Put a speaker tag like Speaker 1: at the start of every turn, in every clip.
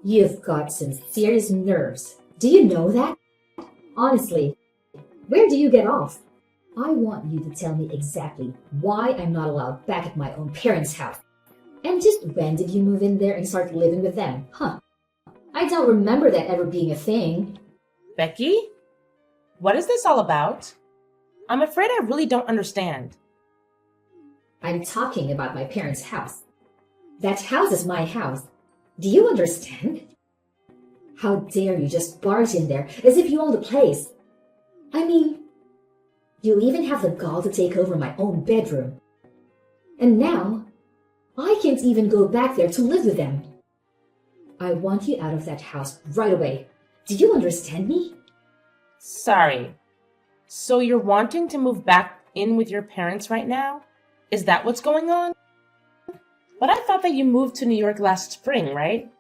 Speaker 1: You've got some serious nerves. Do you know that? Honestly, where do you get off? I want you to tell me exactly why I'm not allowed back at my own parents' house. And just when did you move in there and start living with them? Huh. I don't remember that ever being a thing.
Speaker 2: Becky, what is this all about? I'm afraid I really don't understand.
Speaker 1: I'm talking about my parents' house. That house is my house. Do you understand? How dare you just barge in there as if you own the place? I mean, you even have the gall to take over my own bedroom. And now, I can't even go back there to live with them. I want you out of that house right away. Do you understand me?
Speaker 2: Sorry. So you're wanting to move back in with your parents right now? Is that what's going on? But I thought that you moved to New York last spring, right?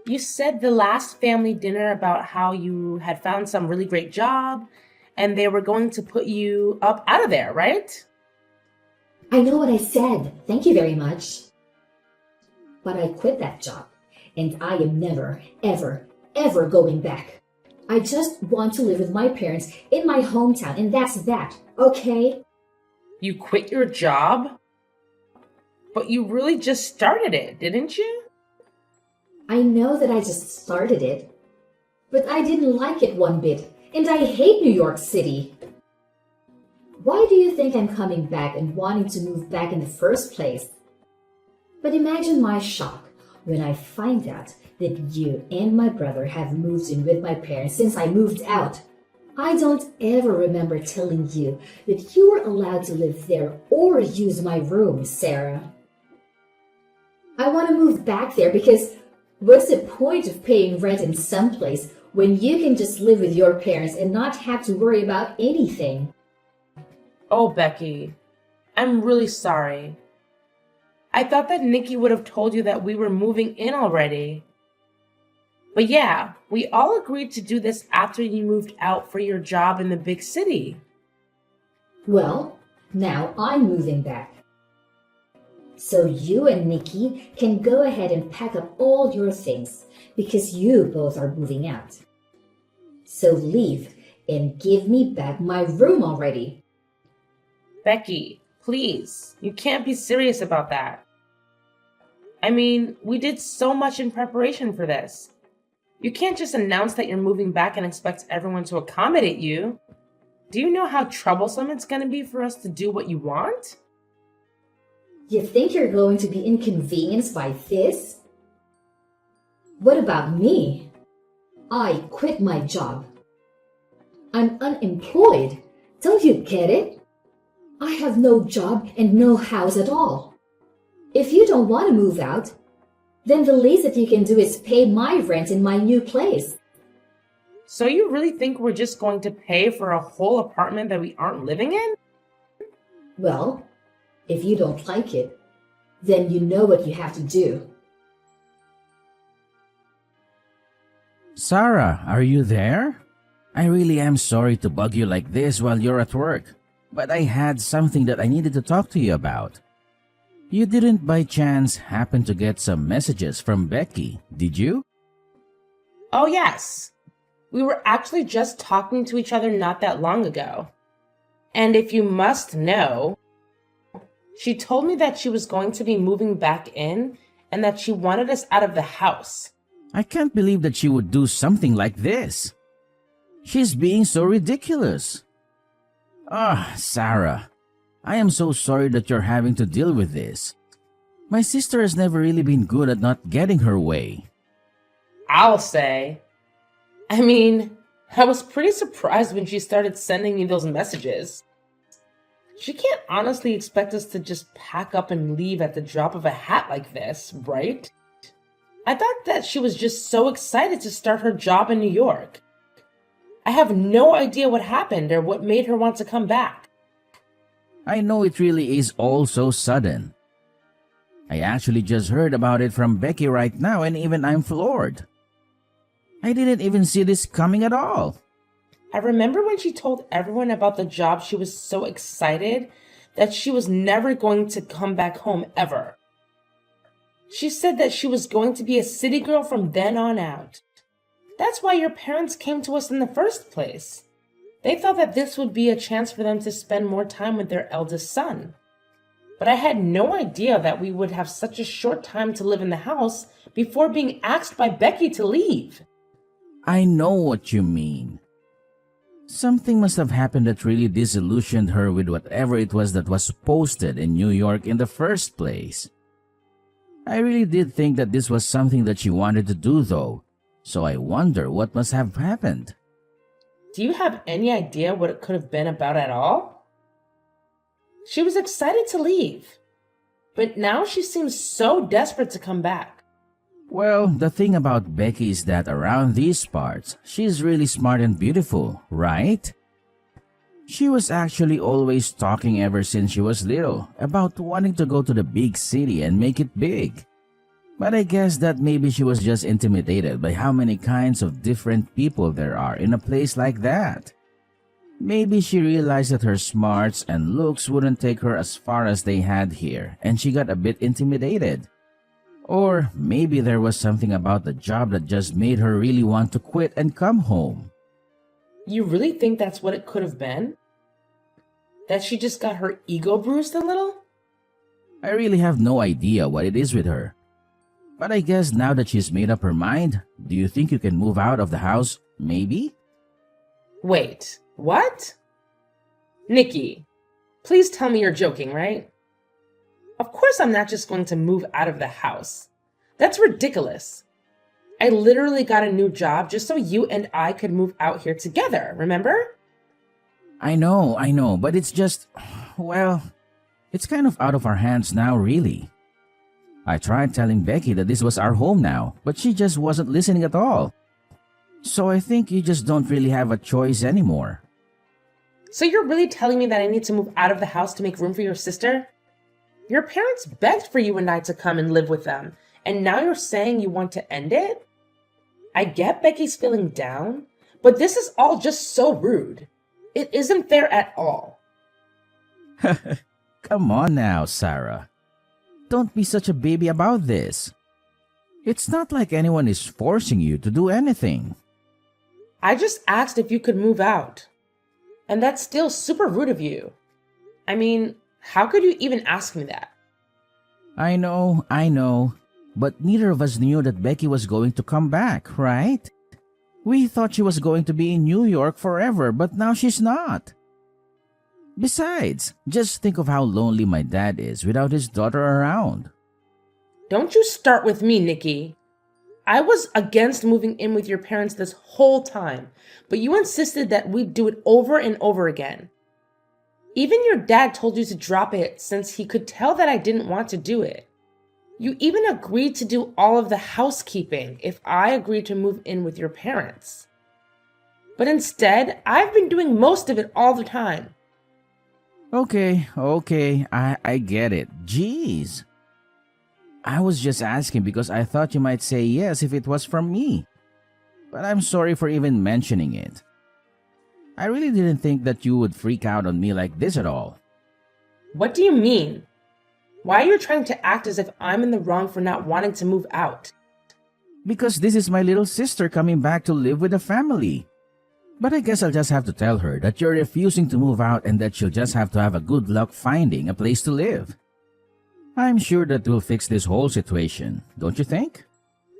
Speaker 2: You said the last family dinner about how you had found some really great job and they were going to put you up out of there, right?
Speaker 1: I know what I said. Thank you very much. But I quit that job, and I am never, ever, ever going back. I just want to live with my parents in my hometown, and that's that, okay?
Speaker 2: You quit your job? But you really just started it, didn't you?
Speaker 1: I know that I just started it, but I didn't like it one bit, and I hate New York City. Why do you think I'm coming back and wanting to move back in the first place? But imagine my shock when I find out that you and my brother have moved in with my parents since I moved out. I don't ever remember telling you that you were allowed to live there or use my room, Sarah. I want to move back there because what's the point of paying rent in some place when you can just live with your parents and not have to worry about anything?
Speaker 2: Oh, Becky, I'm really sorry. I thought that Nikki would have told you that we were moving in already. But yeah, we all agreed to do this after you moved out for your job in the big city.
Speaker 1: Well, now I'm moving back. So you and Nikki can go ahead and pack up all your things because you both are moving out. So leave and give me back my room already.
Speaker 2: Becky, please, you can't be serious about that. I mean, we did so much in preparation for this. You can't just announce that you're moving back and expect everyone to accommodate you. Do you know how troublesome it's going to be for us to do what you want?
Speaker 1: You think you're going to be inconvenienced by this? What about me? I quit my job. I'm unemployed. Don't you get it? I have no job and no house at all. If you don't want to move out, then the least that you can do is pay my rent in my new place.
Speaker 2: So you really think we're just going to pay for a whole apartment that we aren't living in?
Speaker 1: Well, if you don't like it, then you know what you have to do.
Speaker 3: Sarah, are you there? I really am sorry to bug you like this while you're at work, but I had something that I needed to talk to you about. You didn't by chance happen to get some messages from Becky, did you?
Speaker 2: Oh, yes. We were actually just talking to each other not that long ago. And if you must know, she told me that she was going to be moving back in and that she wanted us out of the house.
Speaker 3: I can't believe that she would do something like this. She's being so ridiculous. Sarah, I am so sorry that you're having to deal with this. My sister has never really been good at not getting her way.
Speaker 2: I'll say. I mean, I was pretty surprised when she started sending me those messages. She can't honestly expect us to just pack up and leave at the drop of a hat like this, right? I thought that she was just so excited to start her job in New York. I have no idea what happened or what made her want to come back.
Speaker 3: I know it really is all so sudden. I actually just heard about it from Becky right now and even I'm floored. I didn't even see this coming at all.
Speaker 2: I remember when she told everyone about the job, she was so excited that she was never going to come back home ever. She said that she was going to be a city girl from then on out. That's why your parents came to us in the first place. They thought that this would be a chance for them to spend more time with their eldest son. But I had no idea that we would have such a short time to live in the house before being asked by Becky to leave.
Speaker 3: I know what you mean. Something must have happened that really disillusioned her with whatever it was that was posted in New York in the first place. I really did think that this was something that she wanted to do though, so I wonder what must have happened.
Speaker 2: Do you have any idea what it could have been about at all? She was excited to leave, but now she seems so desperate to come back.
Speaker 3: Well, the thing about Becky is that around these parts, she's really smart and beautiful, right? She was actually always talking ever since she was little about wanting to go to the big city and make it big. But I guess that maybe she was just intimidated by how many kinds of different people there are in a place like that. Maybe she realized that her smarts and looks wouldn't take her as far as they had here, and she got a bit intimidated. Or maybe there was something about the job that just made her really want to quit and come home.
Speaker 2: You really think that's what it could have been? That she just got her ego bruised a little?
Speaker 3: I really have no idea what it is with her. But I guess now that she's made up her mind, do you think you can move out of the house, maybe?
Speaker 2: Wait, what? Nikki, please tell me you're joking, right? Of course I'm not just going to move out of the house. That's ridiculous. I literally got a new job just so you and I could move out here together, remember?
Speaker 3: I know, but it's just, well, it's kind of out of our hands now, really. I tried telling Becky that this was our home now, but she just wasn't listening at all. So I think you just don't really have a choice anymore.
Speaker 2: So you're really telling me that I need to move out of the house to make room for your sister? Your parents begged for you and I to come and live with them, and now you're saying you want to end it? I get Becky's feeling down, but this is all just so rude. It isn't fair at all.
Speaker 3: Come on now, Sarah. Don't be such a baby about this. It's not like anyone is forcing you to do anything.
Speaker 2: I just asked if you could move out. And that's still super rude of you. I mean, how could you even ask me that?
Speaker 3: I know. But neither of us knew that Becky was going to come back, right? We thought she was going to be in New York forever, but now she's not. Besides, just think of how lonely my dad is without his daughter around.
Speaker 2: Don't you start with me, Nikki. I was against moving in with your parents this whole time, but you insisted that we'd do it over and over again. Even your dad told you to drop it since he could tell that I didn't want to do it. You even agreed to do all of the housekeeping if I agreed to move in with your parents. But instead, I've been doing most of it all the time.
Speaker 3: Okay, I get it. Jeez. I was just asking because I thought you might say yes if it was from me. But I'm sorry for even mentioning it. I really didn't think that you would freak out on me like this at all.
Speaker 2: What do you mean? Why are you trying to act as if I'm in the wrong for not wanting to move out?
Speaker 3: Because this is my little sister coming back to live with the family. But I guess I'll just have to tell her that you're refusing to move out and that she'll just have to have a good luck finding a place to live. I'm sure that will fix this whole situation, don't you think?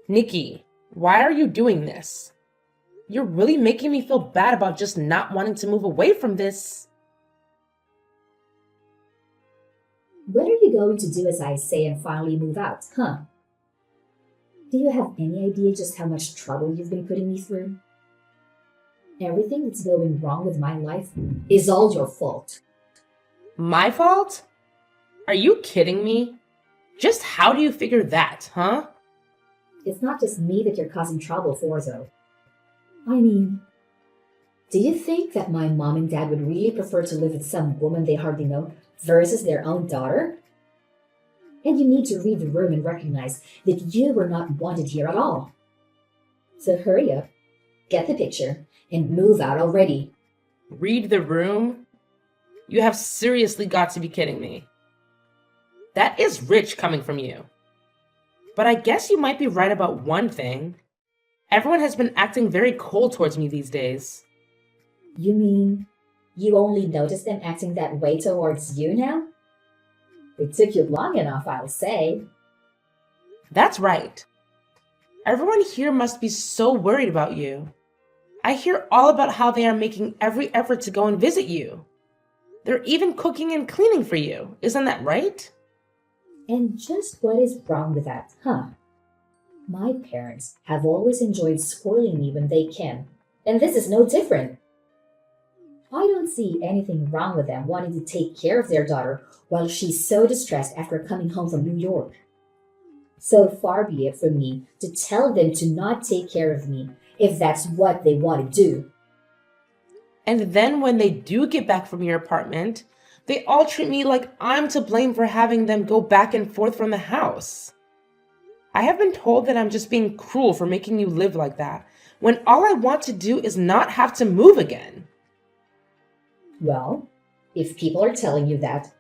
Speaker 2: Nikki, why are you doing this? You're really making me feel bad about just not wanting to move away from this.
Speaker 1: When are you going to do as I say and finally move out, huh? Do you have any idea just how much trouble you've been putting me through? Everything that's going wrong with my life is all your fault.
Speaker 2: My fault? Are you kidding me? Just how do you figure that, huh?
Speaker 1: It's not just me that you're causing trouble for, though. I mean, do you think that my mom and dad would really prefer to live with some woman they hardly know versus their own daughter? And you need to read the room and recognize that you were not wanted here at all. So hurry up, get the picture, and move out already.
Speaker 2: Read the room? You have seriously got to be kidding me. That is rich coming from you. But I guess you might be right about one thing. Everyone has been acting very cold towards me these days.
Speaker 1: You mean you only noticed them acting that way towards you now? It took you long enough, I'll say.
Speaker 2: That's right. Everyone here must be so worried about you. I hear all about how they are making every effort to go and visit you. They're even cooking and cleaning for you. Isn't that right?
Speaker 1: And just what is wrong with that, huh? My parents have always enjoyed spoiling me when they can, and this is no different. I don't see anything wrong with them wanting to take care of their daughter while she's so distressed after coming home from New York. So far be it from me to tell them to not take care of me if that's what they want to do.
Speaker 2: And then when they do get back from your apartment, they all treat me like I'm to blame for having them go back and forth from the house. I have been told that I'm just being cruel for making you live like that, when all I want to do is not have to move again.
Speaker 1: Well, if people are telling you that,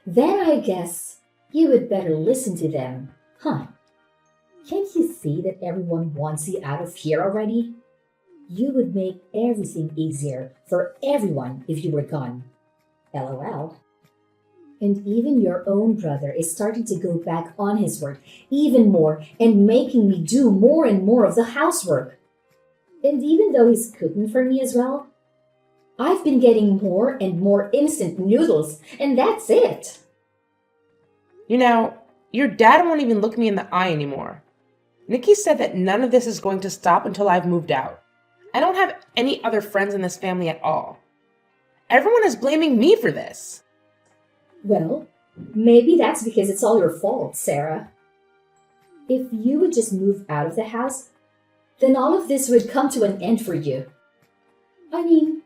Speaker 1: then I guess you would better listen to them, huh? Can't you see that everyone wants you out of here already? You would make everything easier for everyone if you were gone. LOL. And even your own brother is starting to go back on his work even more and making me do more and more of the housework. And even though he's cooking for me as well, I've been getting more and more instant noodles, and that's it.
Speaker 2: You know, your dad won't even look me in the eye anymore. Nikki said that none of this is going to stop until I've moved out. I don't have any other friends in this family at all. Everyone is blaming me for this.
Speaker 1: Well, maybe that's because it's all your fault, Sarah. If you would just move out of the house, then all of this would come to an end for you. I mean,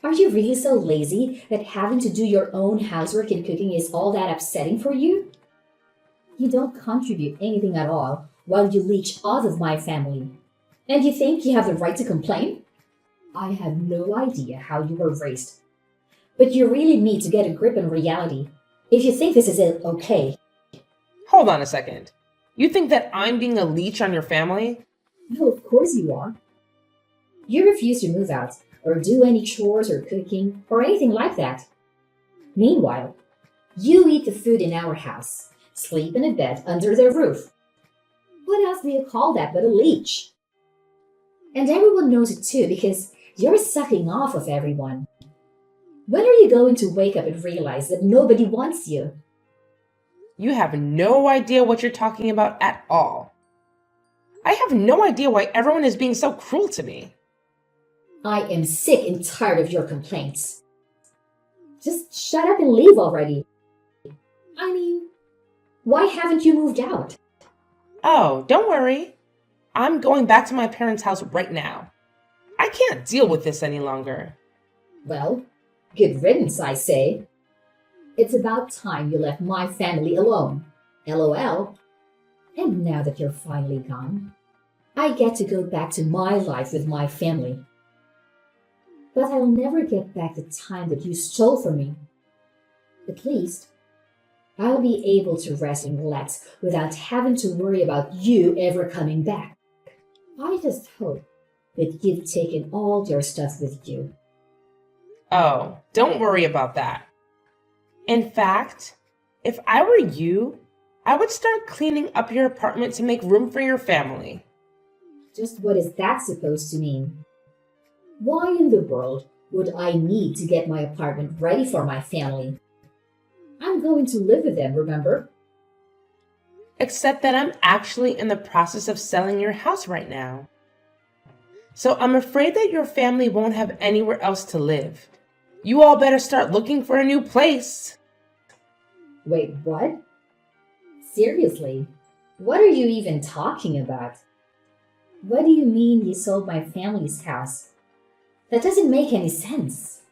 Speaker 1: are you really so lazy that having to do your own housework and cooking is all that upsetting for you? You don't contribute anything at all while you leech off of my family. And you think you have the right to complain? I have no idea how you were raised. But you really need to get a grip on reality if you think this is okay.
Speaker 2: Hold on a second. You think that I'm being a leech on your family?
Speaker 1: No, of course you are. You refuse to move out or do any chores or cooking or anything like that. Meanwhile, you eat the food in our house, sleep in a bed under the roof. What else do you call that but a leech? And everyone knows it too because you're sucking off of everyone. When are you going to wake up and realize that nobody wants you?
Speaker 2: You have no idea what you're talking about at all. I have no idea why everyone is being so cruel to me.
Speaker 1: I am sick and tired of your complaints. Just shut up and leave already. I mean, why haven't you moved out?
Speaker 2: Oh, don't worry. I'm going back to my parents' house right now. I can't deal with this any longer.
Speaker 1: Well, good riddance, I say. It's about time you left my family alone. LOL. And now that you're finally gone, I get to go back to my life with my family. But I'll never get back the time that you stole from me. At least, I'll be able to rest and relax without having to worry about you ever coming back. I just hope that you've taken all your stuff with you.
Speaker 2: Oh, don't worry about that. In fact, if I were you, I would start cleaning up your apartment to make room for your family.
Speaker 1: Just what is that supposed to mean? Why in the world would I need to get my apartment ready for my family? I'm going to live with them, remember?
Speaker 2: Except that I'm actually in the process of selling your house right now. So I'm afraid that your family won't have anywhere else to live. You all better start looking for a new place.
Speaker 1: Wait, what? Seriously? What are you even talking about? What do you mean you sold my family's house? That doesn't make any sense.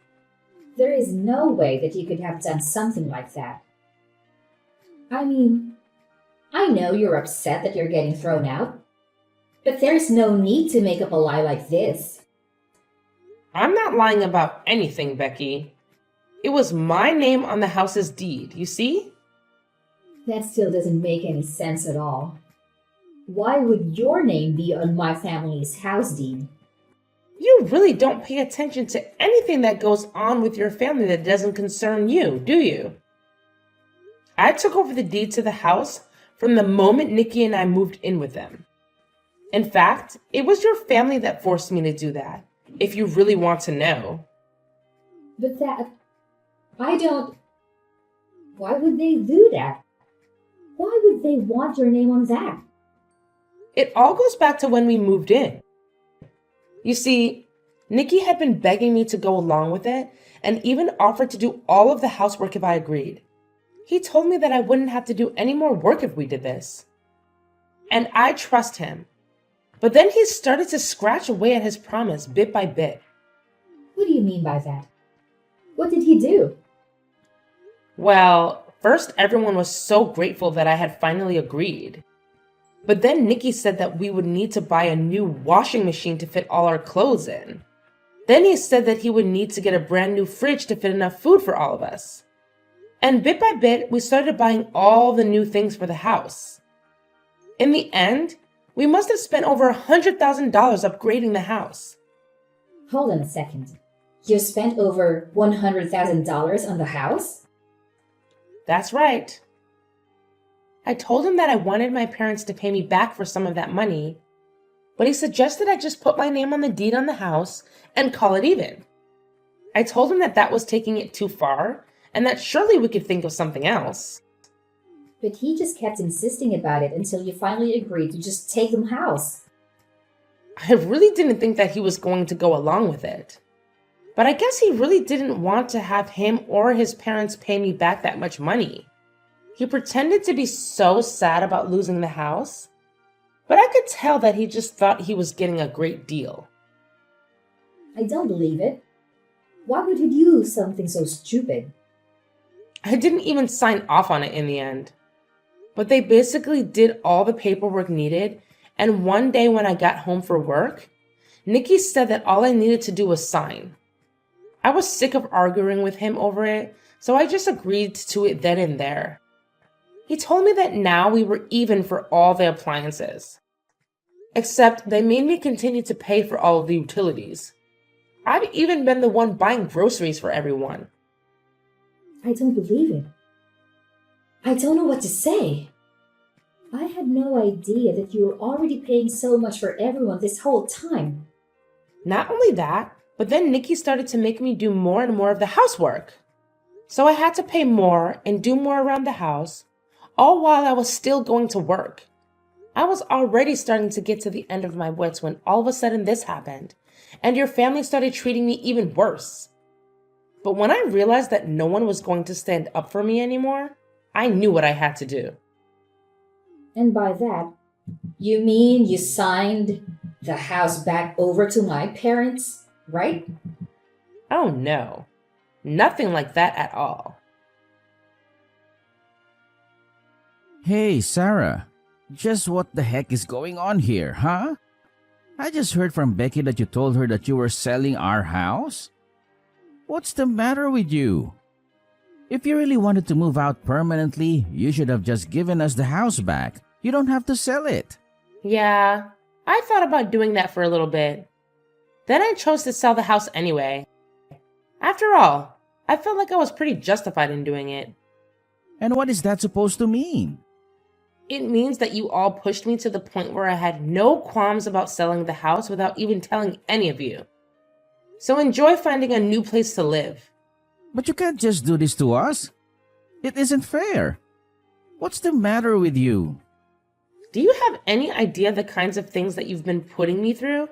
Speaker 1: There is no way that you could have done something like that. I mean, I know you're upset that you're getting thrown out, but there's no need to make up a lie like this.
Speaker 2: I'm not lying about anything, Becky. It was my name on the house's deed, you see?
Speaker 1: That still doesn't make any sense at all. Why would your name be on my family's house deed?
Speaker 2: You really don't pay attention to anything that goes on with your family that doesn't concern you, do you? I took over the deed to the house from the moment Nikki and I moved in with them. In fact, it was your family that forced me to do that, if you really want to know.
Speaker 1: But that. I don't. Why would they do that? Why would they want your name on that?
Speaker 2: It all goes back to when we moved in. You see, Nikki had been begging me to go along with it and even offered to do all of the housework if I agreed. He told me that I wouldn't have to do any more work if we did this. And I trust him. But then he started to scratch away at his promise bit by bit.
Speaker 1: What do you mean by that? What did he do?
Speaker 2: Well, first everyone was so grateful that I had finally agreed. But then Nikki said that we would need to buy a new washing machine to fit all our clothes in. Then he said that he would need to get a brand new fridge to fit enough food for all of us. And bit by bit, we started buying all the new things for the house. In the end, we must have spent over $100,000 upgrading the house.
Speaker 1: Hold on a second. You spent over $100,000 on the house?
Speaker 2: That's right. I told him that I wanted my parents to pay me back for some of that money, but he suggested I just put my name on the deed on the house and call it even. I told him that that was taking it too far and that surely we could think of something else.
Speaker 1: But he just kept insisting about it until you finally agreed to just take the house.
Speaker 2: I really didn't think that he was going to go along with it. But I guess he really didn't want to have him or his parents pay me back that much money. He pretended to be so sad about losing the house, but I could tell that he just thought he was getting a great deal.
Speaker 1: I don't believe it. Why would he do something so stupid?
Speaker 2: I didn't even sign off on it in the end. But they basically did all the paperwork needed, and one day when I got home for work, Nikki said that all I needed to do was sign. I was sick of arguing with him over it, so I just agreed to it then and there. He told me that now we were even for all the appliances. Except they made me continue to pay for all of the utilities. I've even been the one buying groceries for everyone.
Speaker 1: I don't believe it. I don't know what to say. I had no idea that you were already paying so much for everyone this whole time.
Speaker 2: Not only that, but then Nikki started to make me do more and more of the housework. So I had to pay more and do more around the house, all while I was still going to work. I was already starting to get to the end of my wits when all of a sudden this happened, and your family started treating me even worse. But when I realized that no one was going to stand up for me anymore, I knew what I had to do.
Speaker 1: And by that, you mean you signed the house back over to my parents, right?
Speaker 2: Oh no, nothing like that at all.
Speaker 3: Hey, Sarah. Just what the heck is going on here, huh? I just heard from Becky that you told her that you were selling our house. What's the matter with you? If you really wanted to move out permanently, you should have just given us the house back. You don't have to sell it.
Speaker 2: Yeah, I thought about doing that for a little bit. Then I chose to sell the house anyway. After all, I felt like I was pretty justified in doing it.
Speaker 3: And what is that supposed to mean?
Speaker 2: It means that you all pushed me to the point where I had no qualms about selling the house without even telling any of you. So enjoy finding a new place to live.
Speaker 3: But you can't just do this to us. It isn't fair. What's the matter with you?
Speaker 2: Do you have any idea the kinds of things that you've been putting me through?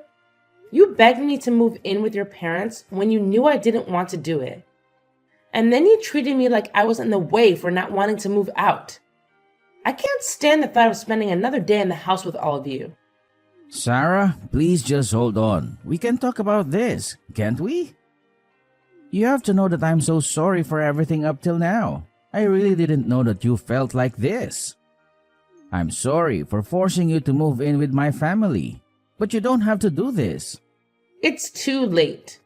Speaker 2: You begged me to move in with your parents when you knew I didn't want to do it. And then you treated me like I was in the way for not wanting to move out. I can't stand the thought of spending another day in the house with all of you.
Speaker 3: Sarah, please just hold on. We can talk about this, can't we? You have to know that I'm so sorry for everything up till now. I really didn't know that you felt like this. I'm sorry for forcing you to move in with my family, but you don't have to do this.
Speaker 2: It's too late.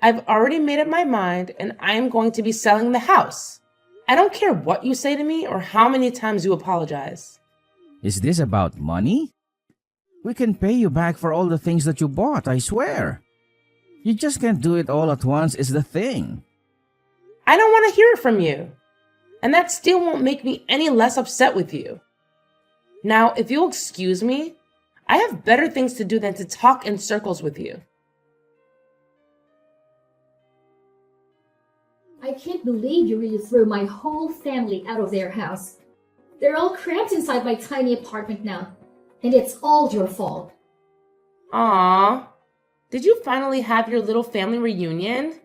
Speaker 2: I've already made up my mind and I am going to be selling the house. I don't care what you say to me or how many times you apologize.
Speaker 3: Is this about money? We can pay you back for all the things that you bought, I swear. You just can't do it all at once is the thing.
Speaker 2: I don't want to hear it from you. And that still won't make me any less upset with you. Now, if you'll excuse me, I have better things to do than to talk in circles with you.
Speaker 1: I can't believe you really threw my whole family out of their house. They're all cramped inside my tiny apartment now, and it's all your fault.
Speaker 2: Aww, did you finally have your little family reunion?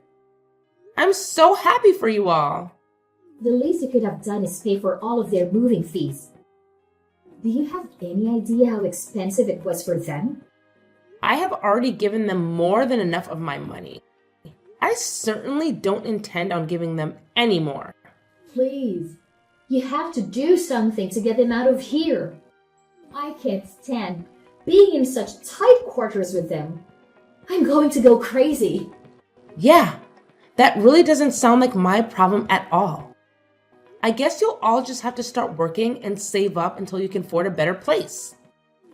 Speaker 2: I'm so happy for you all.
Speaker 1: The least you could have done is pay for all of their moving fees. Do you have any idea how expensive it was for them?
Speaker 2: I have already given them more than enough of my money. I certainly don't intend on giving them any more.
Speaker 1: Please, you have to do something to get them out of here. I can't stand being in such tight quarters with them. I'm going to go crazy.
Speaker 2: Yeah, that really doesn't sound like my problem at all. I guess you'll all just have to start working and save up until you can afford a better place.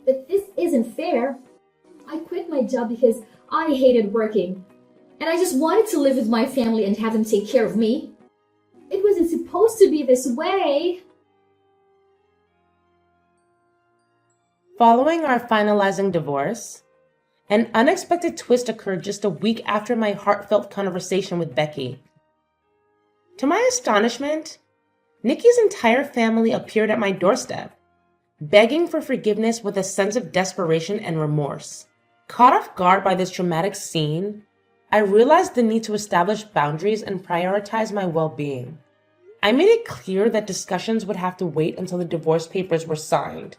Speaker 1: But this isn't fair. I quit my job because I hated working, and I just wanted to live with my family and have them take care of me. It wasn't supposed to be this way.
Speaker 2: Following our finalizing divorce, an unexpected twist occurred just a week after my heartfelt conversation with Becky. To my astonishment, Nikki's entire family appeared at my doorstep, begging for forgiveness with a sense of desperation and remorse. Caught off guard by this dramatic scene, I realized the need to establish boundaries and prioritize my well-being. I made it clear that discussions would have to wait until the divorce papers were signed,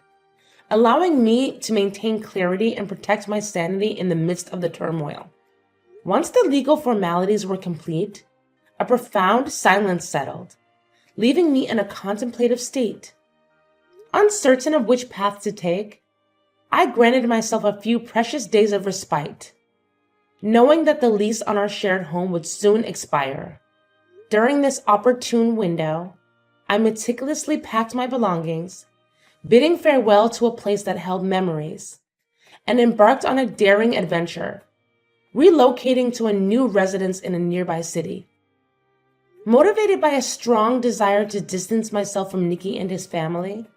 Speaker 2: allowing me to maintain clarity and protect my sanity in the midst of the turmoil. Once the legal formalities were complete, a profound silence settled, leaving me in a contemplative state. Uncertain of which path to take, I granted myself a few precious days of respite, knowing that the lease on our shared home would soon expire. During this opportune window, I meticulously packed my belongings, bidding farewell to a place that held memories, and embarked on a daring adventure, relocating to a new residence in a nearby city. Motivated by a strong desire to distance myself from Nikki and his family,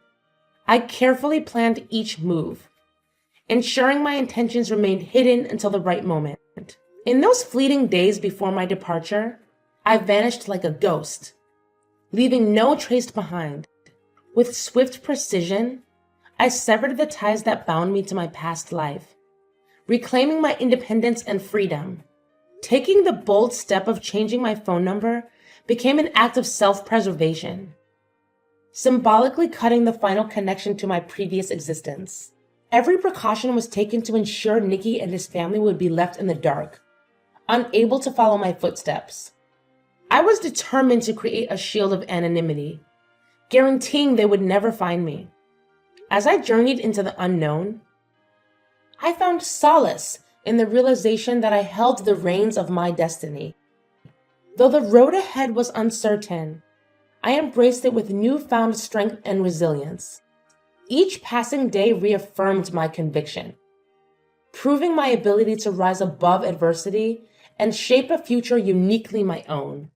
Speaker 2: I carefully planned each move, ensuring my intentions remained hidden until the right moment. In those fleeting days before my departure, I vanished like a ghost, leaving no trace behind. With swift precision, I severed the ties that bound me to my past life, reclaiming my independence and freedom. Taking the bold step of changing my phone number became an act of self-preservation, symbolically cutting the final connection to my previous existence. Every precaution was taken to ensure Nikki and his family would be left in the dark, unable to follow my footsteps. I was determined to create a shield of anonymity, guaranteeing they would never find me. As I journeyed into the unknown, I found solace in the realization that I held the reins of my destiny. Though the road ahead was uncertain, I embraced it with newfound strength and resilience. Each passing day reaffirmed my conviction, proving my ability to rise above adversity and shape a future uniquely my own.